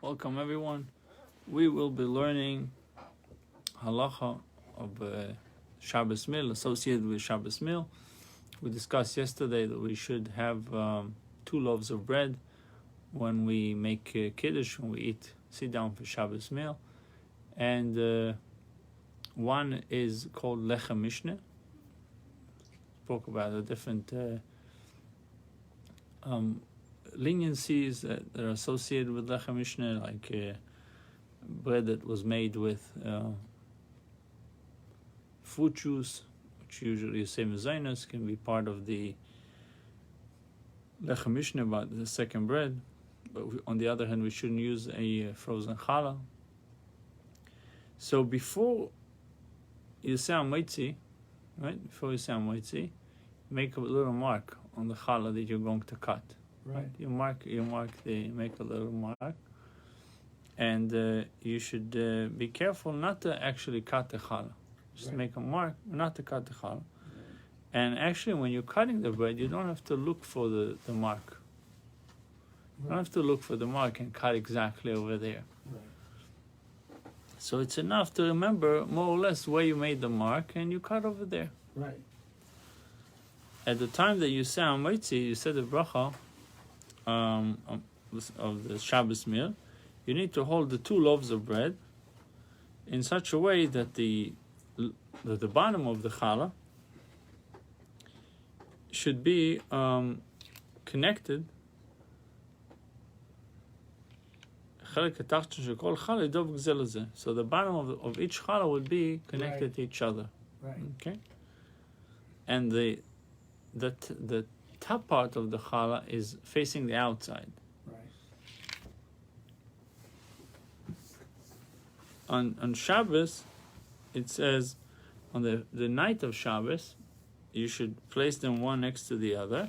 Welcome everyone. We will be learning halacha of Shabbos meal associated with Shabbos meal. We discussed yesterday that we should have 2 loaves of bread when we make kiddush, when we sit down for Shabbos meal, and one is called lechem mishneh. Spoke about the different leniencies that are associated with lechem mishneh, like bread that was made with fruit juice, which usually is same as zainos, can be part of the lechem mishneh, about the second bread. But on the other hand, we shouldn't use a frozen challah. So before you say amitay, right? Before you say amitay, make a little mark on the challah that you're going to cut. Right. You make a little mark, and you should be careful not to actually cut the challah. Just make a mark, not to cut the challah. Right. And actually, when you're cutting the bread, you don't have to look for the mark. You don't have to look for the mark and cut exactly over there. Right. So it's enough to remember more or less where you made the mark, and you cut over there. Right. At the time that you say amitay, you said the bracha of the Shabbos meal, you need to hold the 2 loaves of bread in such a way that the bottom of the challah should be connected. So the bottom of each challah would be connected to each other. Right. Okay. And the top part of the challah is facing the outside. Right. On Shabbos, it says on the night of Shabbos, you should place them one next to the other.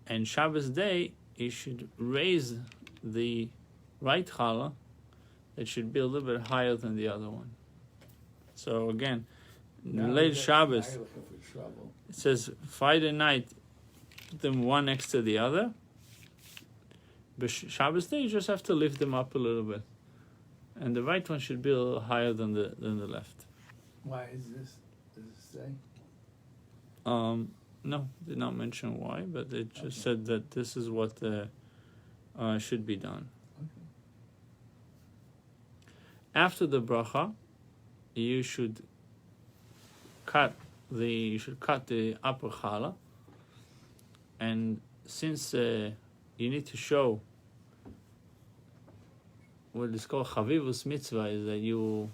And Shabbos day, you should raise the right challah. It should be a little bit higher than the other one. So again, late Shabbos, it says Friday night, put them one next to the other. But Shabbos day, you just have to lift them up a little bit, and the right one should be a little higher than the left. Why is this? Does it say? No, did not mention why, but it just said that this is what should be done. Okay. After the bracha, you should cut the upper challah, and since you need to show what is called chavivus mitzvah, is that you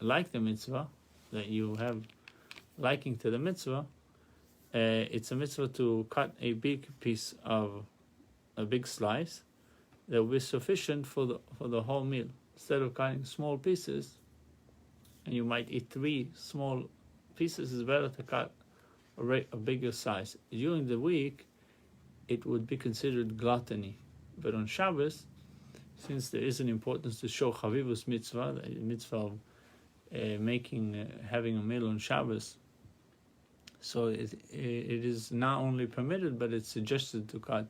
like the mitzvah, that you have liking to the mitzvah, it's a mitzvah to cut a big piece of a big slice that will be sufficient for the whole meal. Instead of cutting small pieces, and you might eat 3 small pieces, it's better to cut a bigger size. During the week, it would be considered gluttony, but on Shabbos, since there is an importance to show chavivus mitzvah, the mitzvah of having a meal on Shabbos, so it is not only permitted, but it's suggested to cut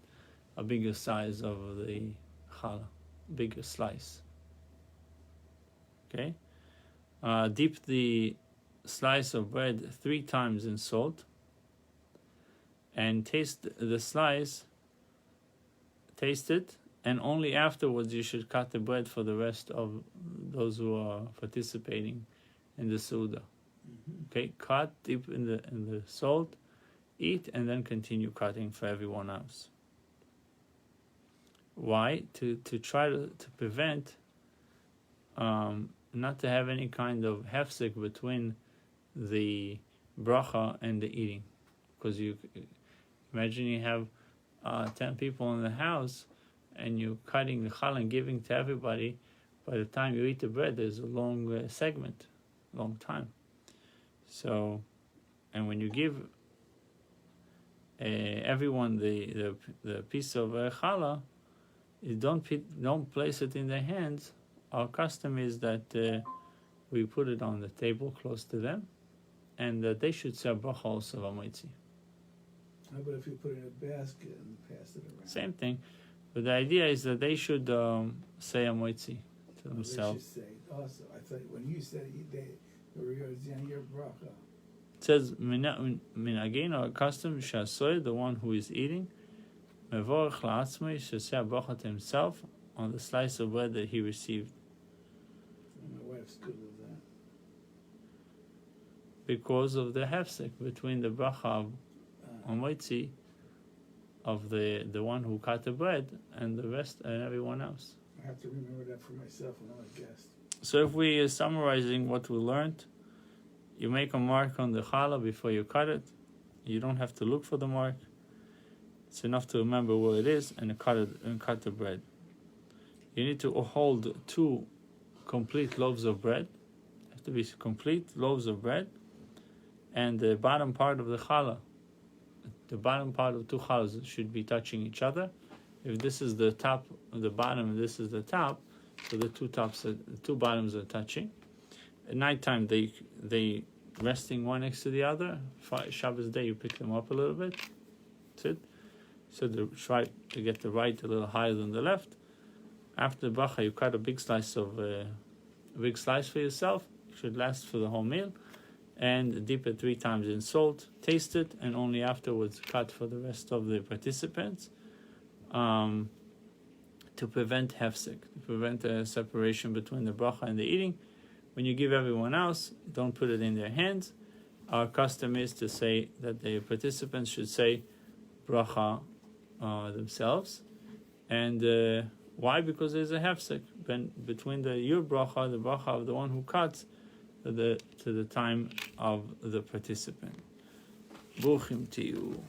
a bigger size of the challah, bigger slice. Okay, dip the slice of bread 3 times in salt, and taste the slice. Taste it, and only afterwards you should cut the bread for the rest of those who are participating in the Suda. Okay, cut, dip in the salt, eat, and then continue cutting for everyone else. Why? To try to prevent not to have any kind of hefsek between the bracha and the eating, because you imagine you have 10 people in the house, and you're cutting the challah and giving to everybody. By the time you eat the bread, there's a long long time. So, and when you give everyone the piece of challah, you don't place it in their hands. Our custom is that we put it on the table close to them, and they should say bracha also of amitay. How about if you put it in a basket and pass it around? Same thing. But the idea is that they should say a moitzi to They themselves. should say also. I thought when you said it, they were your bracha. It says, minagin, or custom, shasoy, the one who is eating, mevorach la'atzmai, should say a bracha to himself on the slice of bread that he received. My wife's good with that. Because of the hefsek between the bracha of moitzi of the one who cut the bread and the rest and everyone else. I have to remember that for myself when I'm a guest. So if we are summarizing what we learned, you make a mark on the challah before you cut it. You don't have to look for the mark. It's enough to remember where it is and cut the bread. You need to hold 2 complete loaves of bread. They have to be complete loaves of bread. And the bottom part of the challah, the bottom part of 2 challahs should be touching each other. If this is the top, the bottom, and this is the top, so the 2 bottoms are touching. At nighttime, they resting one next to the other. Shabbos day, you pick them up a little bit. That's it. So try to get the right a little higher than the left. After the bracha, you cut a big slice for yourself. It should last for the whole meal. And dip it 3 times in salt. Taste it, and only afterwards cut for the rest of the participants. To prevent hefsek, to prevent a separation between the bracha and the eating. When you give everyone else, don't put it in their hands. Our custom is to say that the participants should say bracha themselves. And why? Because there's a hefsek between your bracha, the bracha of the one who cuts, to the time of the participant. Bruchim to you.